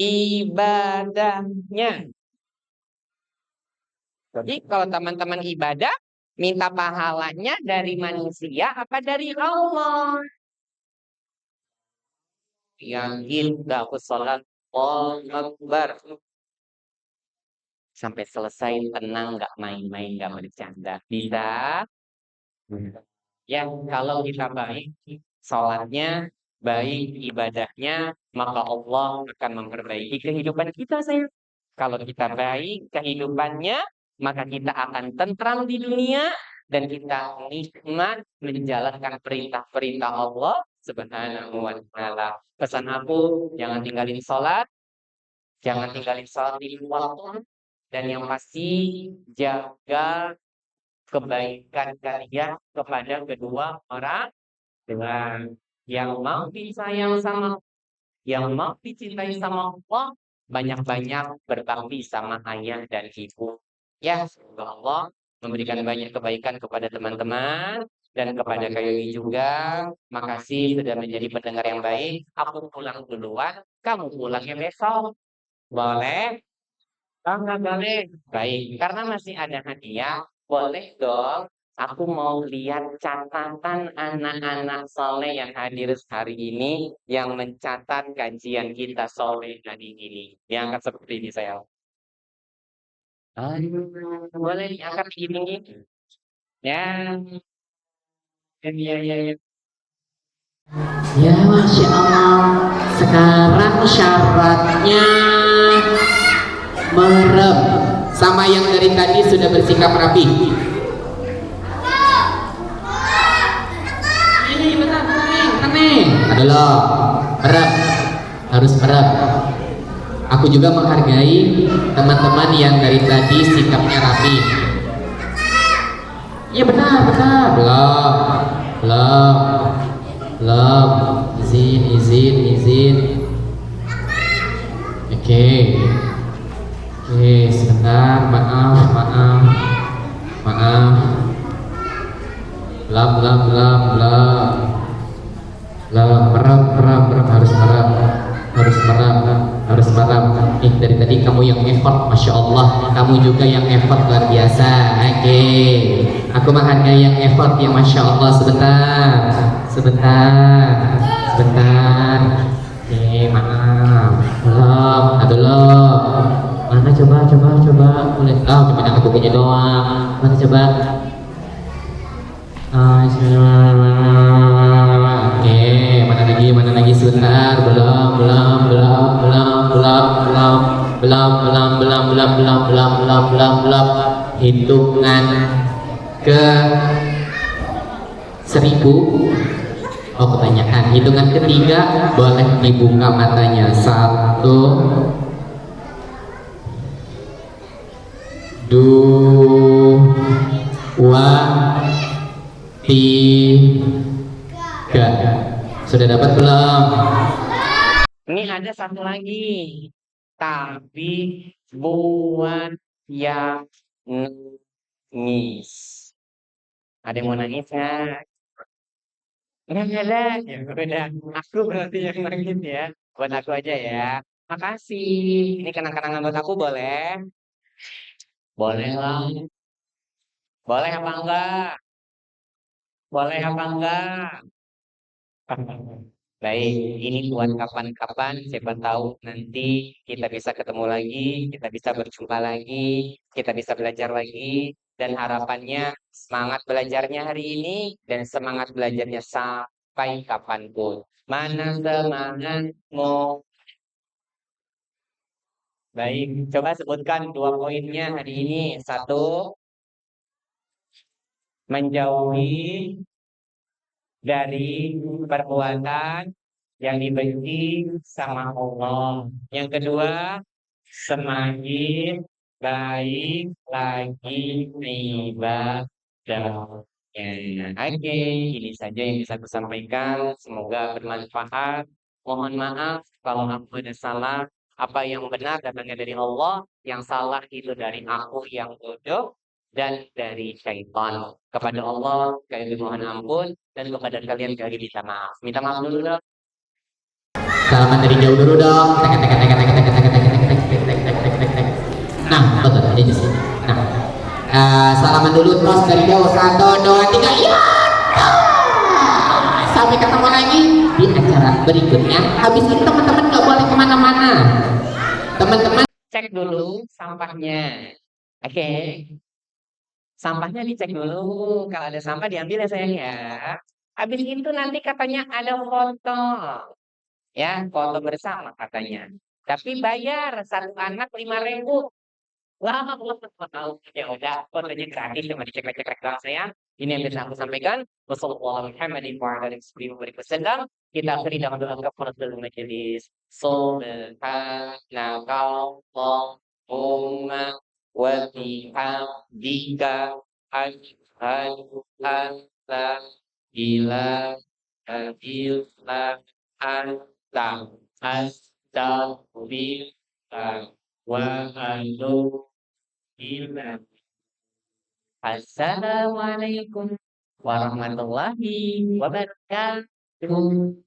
ibadahnya. Jadi kalau teman-teman ibadah, minta pahalanya dari manusia apa dari Allah? Yang kita sholat Allahu Akbar sampai selesai tenang, nggak main-main, nggak bercanda. Bisa? Ya, kalau kita baik, sholatnya baik, ibadahnya, maka Allah akan memperbaiki kehidupan kita, sayang. Kalau kita baik kehidupannya, maka kita akan tentram di dunia dan kita nikmat menjalankan perintah-perintah Allah Subhanahu wa Ta'ala. Pesan aku, jangan tinggalin sholat di waktu, dan yang pasti jaga kebaikan kalian kepada kedua orang tua. Yang mau disayang sama, yang mau dicintai sama Allah, banyak-banyak berbakti sama ayah dan ibu. Ya, semoga Allah memberikan banyak kebaikan kepada teman-teman dan kepada Kayuni juga. Makasih sudah menjadi pendengar yang baik. Aku pulang duluan, kamu pulangnya besok. Boleh? Oh, nggak boleh. Baik, karena masih ada hadiah, boleh dong. Aku mau lihat catatan anak-anak soleh yang hadir hari ini, yang mencatat kajian kita soleh hari ini. Diangkat seperti ini saya. Aduh, boleh diangkat tinggi-tinggi. Ya, ya, ya, ya. Ya, Masya Allah. Sekarang syaratnya merem sama yang dari tadi sudah bersikap rapi. Ini benar, tenang. Adalah merem, harus merem. Aku juga menghargai teman-teman yang dari tadi sikapnya rapi. Iya benar. Belum. Izin. Oke, sebentar, maaf. Belum, merem, harus merem. Dari tadi kamu yang effort, Masya Allah. Kamu juga yang effort luar biasa. Oke, aku menghargai yang effort ya, Masya Allah. Sebentar. Oke, maaf. Belum. Mana coba. Boleh. Cuma aku punya doang. Mana coba? Oke, mana lagi sebentar. Belum. Hitungan ke 1000. Oh, pertanyaan. Hitungan ketiga boleh dibuka matanya. 1, 2, 3. Sudah dapat belum? Ini ada satu lagi, tapi buat yang nangis. Ada yang mau nangis nggak? Nggak ada. Ya udah, aku berarti yang nangis ya. Buat aku aja ya. Makasih. Ini kenang-kenangan buat aku boleh? Boleh lah. Boleh apa enggak? Boleh apa enggak? Baik, ini buat kapan-kapan, siapa tahu nanti kita bisa ketemu lagi, kita bisa berjumpa lagi, kita bisa belajar lagi, dan harapannya semangat belajarnya hari ini dan semangat belajarnya sampai kapanpun. Mana semangatmu? Baik, coba sebutkan 2 poinnya hari ini. 1, menjauhi dari perbuatan yang dibenci sama Allah. Yang kedua, semakin baik lagi ibadahnya. Oke, ini saja yang bisa aku sampaikan. Semoga bermanfaat. Mohon maaf kalau aku ada salah. Apa yang benar datangnya dari Allah, yang salah itu dari aku yang bodoh dan dari syaitan. Kepada Allah kami mohon ampun, dan kepada kalian kami minta maaf. Minta maaf dulu dong. Salaman dari jauh dulu dong. Nah, betul ini di sini. Nah, salaman dulu terus dari jauh. 1, 2, 3. Iya. Sampai ketemu lagi di acara berikutnya. Habis ini teman-teman nggak boleh kemana-mana. Teman-teman Cek dulu sampahnya. Oke. Sampahnya dicek dulu. Kalau ada sampah diambil ya sayang ya. Habis itu nanti katanya ada foto. Ya, foto bersama katanya. Tapi bayar satu anak 5.000. Wah, ya udah, fotonya gratis, cuma dicek-cek doang sayang. Ini yang bisa aku sampaikan. Wassalamualaikum warahmatullahi wabarakatuh. Kita akhiri dengan doa kafaratul majelis. Subhanakallahumma wa bihamdika Asyhadu an la ilaha illa anta astaghfiruka wa atubu ilaik. Assalamualaikum warahmatullahi wabarakatuh.